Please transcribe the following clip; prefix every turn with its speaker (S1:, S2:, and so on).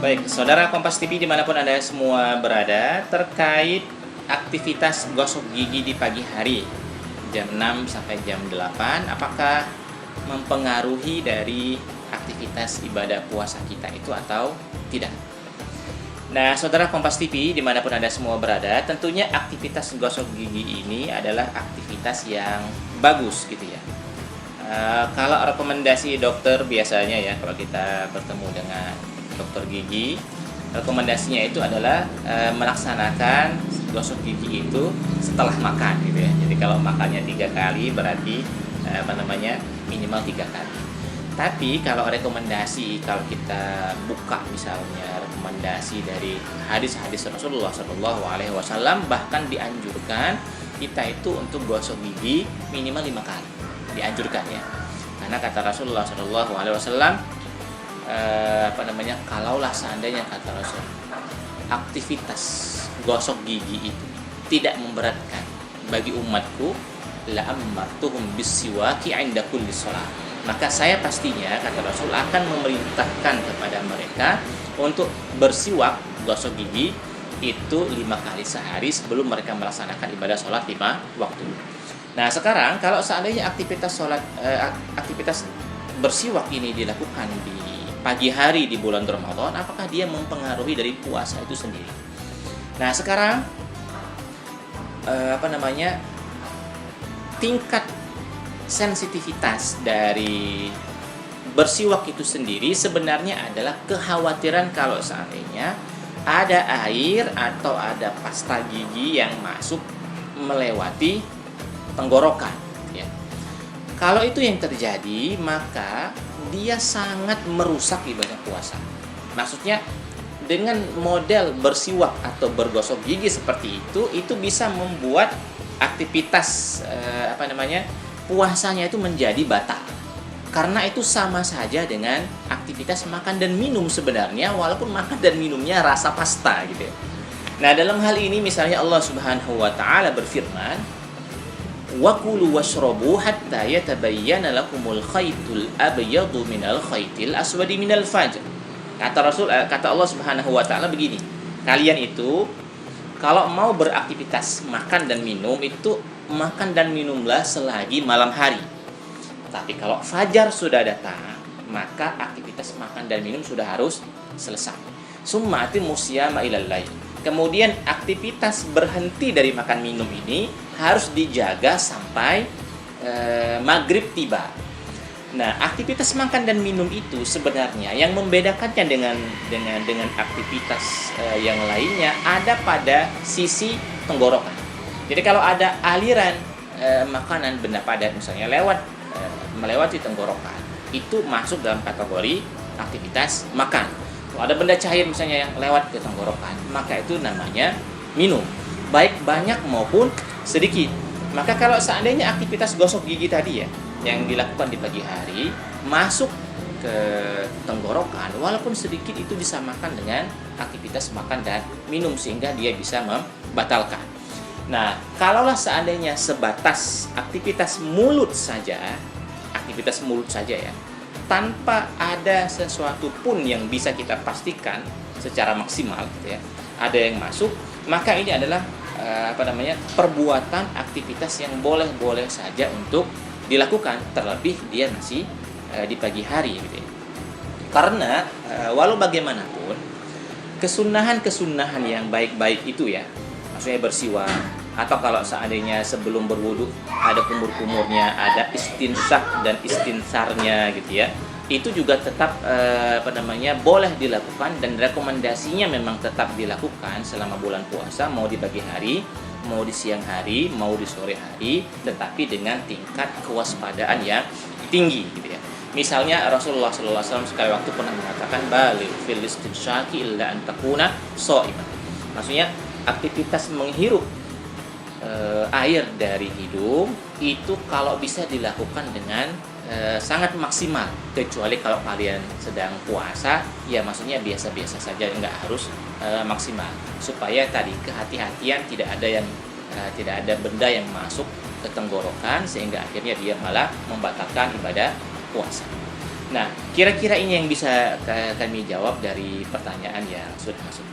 S1: Baik, saudara Kompas TV dimanapun Anda semua berada, terkait aktivitas gosok gigi di pagi hari, jam 6 sampai jam 8, apakah mempengaruhi dari aktivitas ibadah puasa kita itu atau tidak? Nah, saudara Kompas TV dimanapun Anda semua berada, tentunya aktivitas gosok gigi ini adalah aktivitas yang bagus gitu ya. Kalau rekomendasi dokter biasanya ya, kalau kita bertemu dengan dokter gigi, rekomendasinya itu adalah melaksanakan gosok gigi itu setelah makan gitu ya. Jadi kalau makannya 3 kali berarti minimal 3 kali. Tapi kalau rekomendasi, kalau kita buka misalnya rekomendasi dari hadis-hadis Rasulullah SAW, bahkan dianjurkan kita itu untuk gosok gigi minimal 5 kali, dianjurkan ya. Karena kata Rasulullah SAW, kalaulah seandainya kata Rasul, aktivitas gosok gigi itu tidak memberatkan bagi umatku, la amartuhum bisiwaki 'inda kulli shalah, maka saya pastinya kata Rasul akan memerintahkan kepada mereka untuk bersiwak gosok gigi itu 5 kali sehari sebelum mereka melaksanakan ibadah sholat 5 waktu. Nah sekarang kalau seandainya aktivitas bersiwak ini dilakukan di pagi hari di bulan Ramadan, apakah dia mempengaruhi dari puasa itu sendiri? Nah sekarang tingkat sensitivitas dari bersiwak itu sendiri sebenarnya adalah kekhawatiran kalau seandainya ada air atau ada pasta gigi yang masuk melewati tenggorokan ya. Kalau itu yang terjadi, maka dia sangat merusak ibadah puasa. Maksudnya dengan model bersiwak atau bergosok gigi seperti itu bisa membuat aktivitas puasanya itu menjadi batal. Karena itu sama saja dengan aktivitas makan dan minum sebenarnya, walaupun makan dan minumnya rasa pasta gitu ya. Nah, dalam hal ini misalnya Allah Subhanahu wa taala berfirman, wa kulu washrabu hatta yatabayyana lakumul khaytul abyadu minal khaytil aswadi minal fajr. Kata Allah Subhanahu wa taala begini, kalian itu kalau mau beraktivitas makan dan minum itu makan dan minumlah selagi malam hari. Tapi kalau fajar sudah datang, maka aktivitas makan dan minum sudah harus selesai. Summa atimu siyama ilal lail. Kemudian aktivitas berhenti dari makan minum ini harus dijaga sampai maghrib tiba. Nah, aktivitas makan dan minum itu sebenarnya yang membedakannya dengan aktivitas yang lainnya ada pada sisi tenggorokan. Jadi kalau ada aliran makanan benda padat misalnya melewati tenggorokan, itu masuk dalam kategori aktivitas makan. Kalau ada benda cair misalnya yang lewat ke tenggorokan, maka itu namanya minum, baik banyak maupun sedikit. Maka kalau seandainya aktivitas gosok gigi tadi ya, yang dilakukan di pagi hari masuk ke tenggorokan, walaupun sedikit itu disamakan dengan aktivitas makan dan minum sehingga dia bisa membatalkan. Nah, kalaulah seandainya sebatas aktivitas mulut saja ya, tanpa ada sesuatu pun yang bisa kita pastikan secara maksimal gitu ya, ada yang masuk, maka ini adalah perbuatan aktivitas yang boleh-boleh saja untuk dilakukan, terlebih dia masih di pagi hari gitu ya. Karena walau bagaimanapun kesunahan yang baik-baik itu ya, maksudnya bersiwak, atau kalau seandainya sebelum berwudu ada kumur-kumurnya, ada istinsak dan istinsarnya gitu ya, itu juga tetap boleh dilakukan dan rekomendasinya memang tetap dilakukan selama bulan puasa, mau di pagi hari, mau di siang hari, mau di sore hari, tetapi dengan tingkat kewaspadaan yang tinggi gitu ya. Misalnya Rasulullah SAW sekali waktu pernah mengatakan balik fil istinsyaki illa an takuna shaiman. Maksudnya aktivitas menghirup air dari hidung itu kalau bisa dilakukan dengan sangat maksimal, kecuali kalau kalian sedang puasa ya, maksudnya biasa-biasa saja, nggak harus maksimal, supaya tadi kehati-hatian tidak ada benda yang masuk ke tenggorokan sehingga akhirnya dia malah membatalkan ibadah puasa. Nah, kira-kira ini yang bisa kami jawab dari pertanyaan yang sudah masuk.